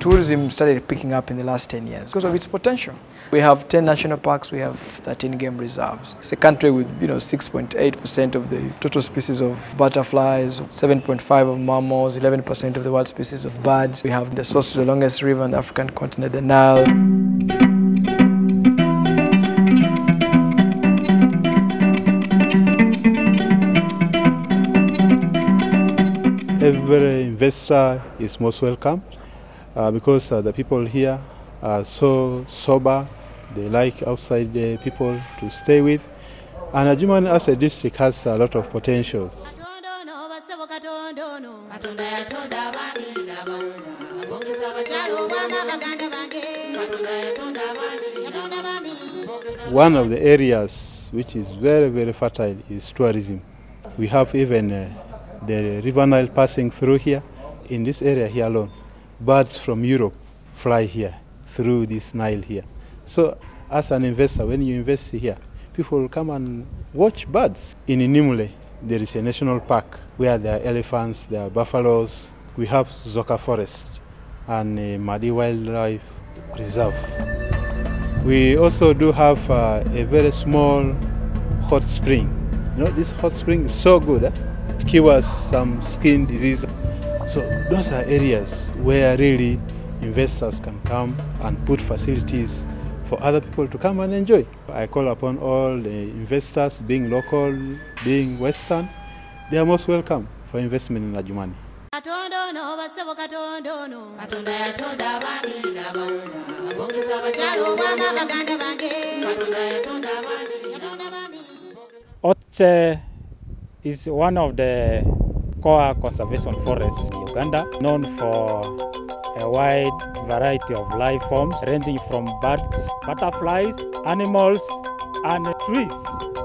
tourism started picking up in the last 10 years because of its potential. We have 10 national parks, we have 13 game reserves. It's a country with 6.8% of the total species of butterflies, 7.5% of mammals, 11% of the world species of birds. We have the source of the longest river on the African continent, the Nile. Every investor is most welcome because the people here are so sober. They like outside people to stay with. And Adjumani as a district has a lot of potentials. One of the areas which is very, very fertile is tourism. We have even the River Nile passing through here. In this area here alone, birds from Europe fly here through this Nile here. So as an investor, when you invest here, people will come and watch birds. In Inimule, there is a national park where there are elephants, there are buffaloes. We have Zoka Forest and Madi Wildlife Reserve. We also do have a very small hot spring. This hot spring is so good. It cures some skin disease. So those are areas where really investors can come and put facilities for other people to come and enjoy. I call upon all the investors, being local, being Western, they are most welcome for investment in Adjumani. Otzi is one of the core conservation forests in Uganda, known for a wide variety of life forms ranging from birds, butterflies, animals, and trees.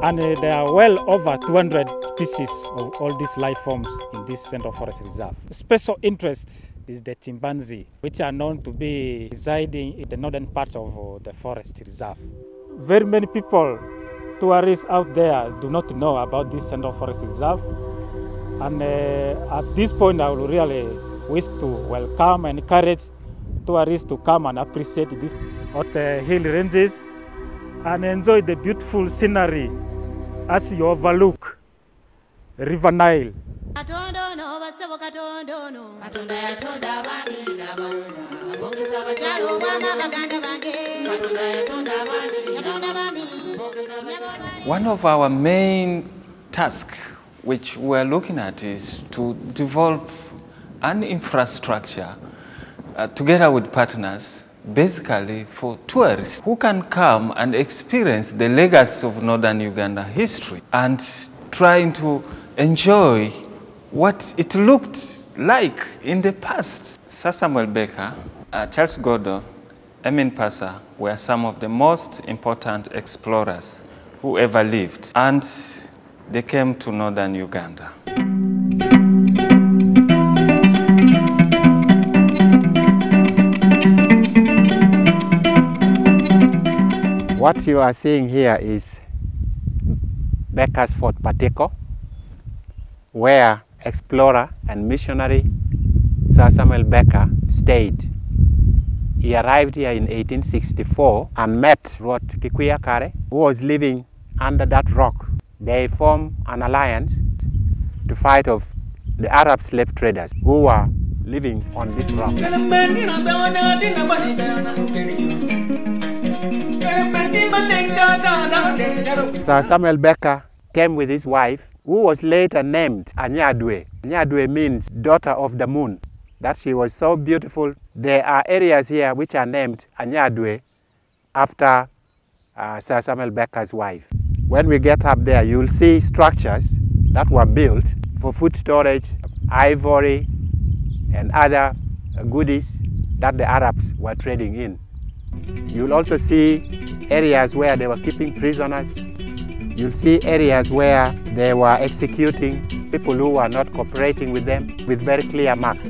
And there are well over 200 species of all these life forms in this Central Forest Reserve. Special interest is the chimpanzee, which are known to be residing in the northern part of the forest reserve. Very many people, tourists out there, do not know about this Central Forest Reserve. And at this point, I will really wish to welcome and encourage tourists to come and appreciate this Otzi hill ranges and enjoy the beautiful scenery as you overlook River Nile. One of our main tasks which we're looking at is to develop an infrastructure together with partners, basically for tourists who can come and experience the legacy of Northern Uganda history and trying to enjoy what it looked like in the past. Sir Samuel Baker, Charles Gordon, Emin Pasa were some of the most important explorers who ever lived, and they came to Northern Uganda. What you are seeing here is Baker's Fort Pateko, where explorer and missionary Sir Samuel Baker stayed. He arrived here in 1864 and met Lord Kikuya Kare, who was living under that rock. They formed an alliance to fight off the Arab slave traders who were living on this rock. Sir Samuel Baker came with his wife, who was later named Anyadwe. Anyadwe means daughter of the moon. That she was so beautiful. There are areas here which are named Anyadwe after Sir Samuel Baker's wife. When we get up there, you'll see structures that were built for food storage, ivory, and other goodies that the Arabs were trading in. You'll also see areas where they were keeping prisoners. You'll see areas where they were executing people who were not cooperating with them with very clear marks.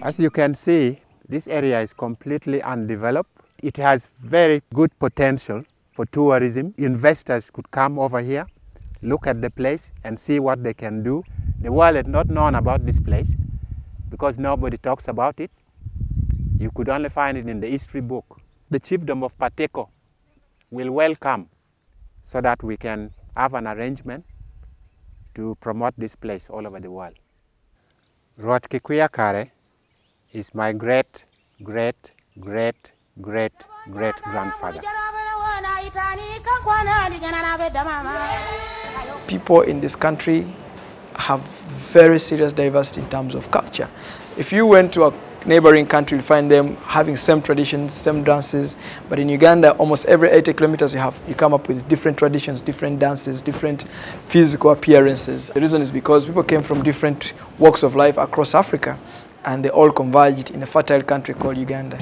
As you can see, this area is completely undeveloped. It has very good potential for tourism. Investors could come over here, look at the place and see what they can do. The world had not known about this place because nobody talks about it. You could only find it in the history book. The chiefdom of Pateko will welcome so that we can have an arrangement to promote this place all over the world. Ruat Kikuya Kare is my great, great, great, great, great grandfather. People in this country have very serious diversity in terms of culture. If you went to a neighboring country, you'll find them having same traditions, same dances. But in Uganda, almost every 80 kilometers you come up with different traditions, different dances, different physical appearances. The reason is because people came from different walks of life across Africa, and they all converged in a fertile country called Uganda.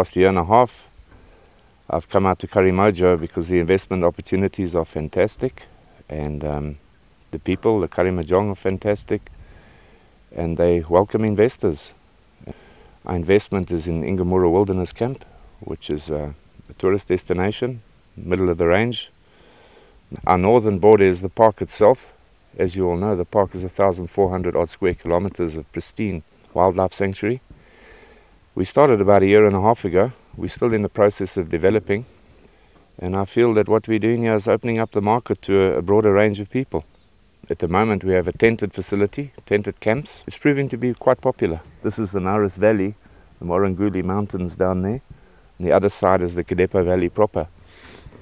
Last year and a half, I've come out to Karimojo because the investment opportunities are fantastic, and the people, the Karimojong, are fantastic, and they welcome investors. Our investment is in Ingamura Wilderness Camp, which is a tourist destination, middle of the range. Our northern border is the park itself. As you all know, the park is 1,400 odd square kilometers of pristine wildlife sanctuary. We started about a year and a half ago. We're still in the process of developing, and I feel that what we're doing here is opening up the market to a broader range of people. At the moment we have a tented facility, tented camps. It's proving to be quite popular. This is the Naurus Valley, the Moranguli Mountains down there. And the other side is the Kadepo Valley proper.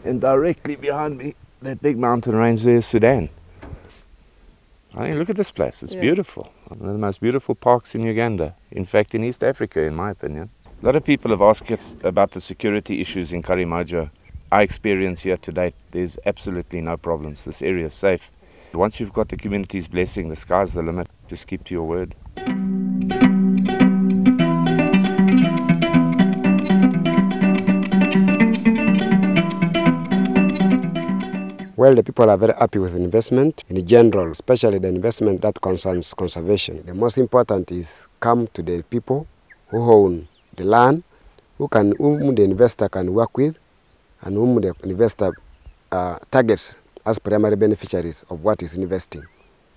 And directly behind me, that big mountain range there is Sudan. I mean, look at this place, it's beautiful. One of the most beautiful parks in Uganda, in fact in East Africa in my opinion. A lot of people have asked us about the security issues in Karimojo. Our experience here to date, there's absolutely no problems. This area is safe. Once you've got the community's blessing, the sky's the limit. Just keep to your word. Well, the people are very happy with the investment in general, especially the investment that concerns conservation. The most important is come to the people who own the land, whom the investor can work with, and whom the investor targets as primary beneficiaries of what is investing.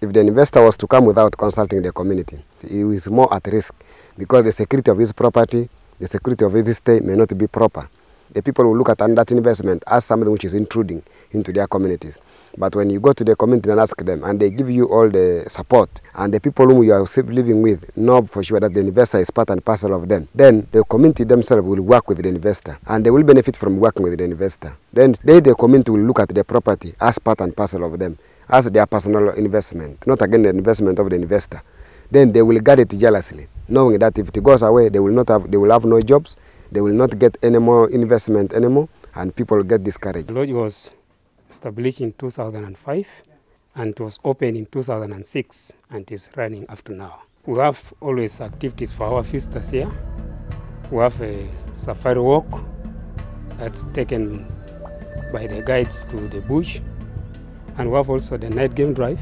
If the investor was to come without consulting the community, he is more at risk because the security of his property, the security of his estate may not be proper. The people will look at that investment as something which is intruding into their communities. But when you go to the community and ask them, and they give you all the support, and the people whom you are living with know for sure that the investor is part and parcel of them, then the community themselves will work with the investor, and they will benefit from working with the investor. Then the community will look at the property as part and parcel of them, as their personal investment, not again the investment of the investor. Then they will guard it jealously, knowing that if it goes away, they will have no jobs, they will not get any more investment anymore, and people will get discouraged. The lodge was established in 2005 and it was opened in 2006 and is running up to now. We have always activities for our visitors here. We have a safari walk that's taken by the guides to the bush, and we have also the night game drive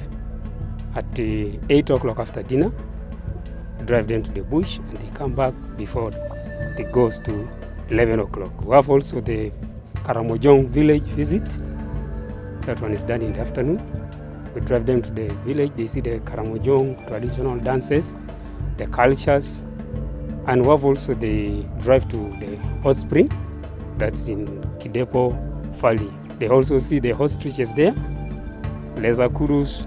at 8 o'clock after dinner. We drive them to the bush and they come back before it goes to 11 o'clock. We have also the Karamojong village visit. That one is done in the afternoon. We drive them to the village, they see the Karamojong traditional dances, the cultures, and we have also the drive to the hot spring that's in Kadepo Valley. They also see the ostriches there, leather kurus,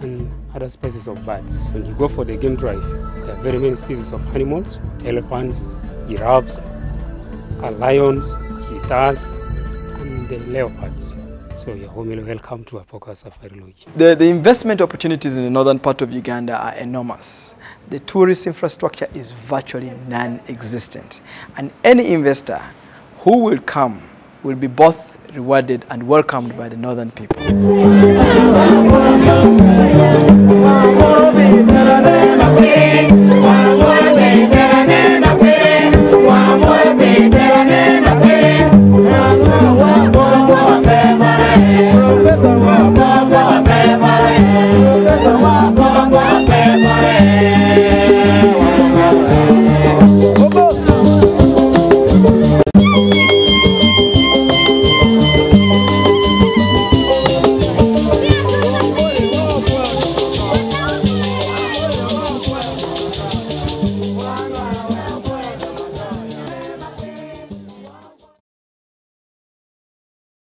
and other species of birds. When you go for the game drive, there are very many species of animals, elephants, giraffes, lions, cheetahs, and the leopards. So you're warmly welcome to Apoka Safari Lodge. The investment opportunities in the northern part of Uganda are enormous. The tourist infrastructure is virtually non-existent. And any investor who will come will be both rewarded and welcomed by the northern people.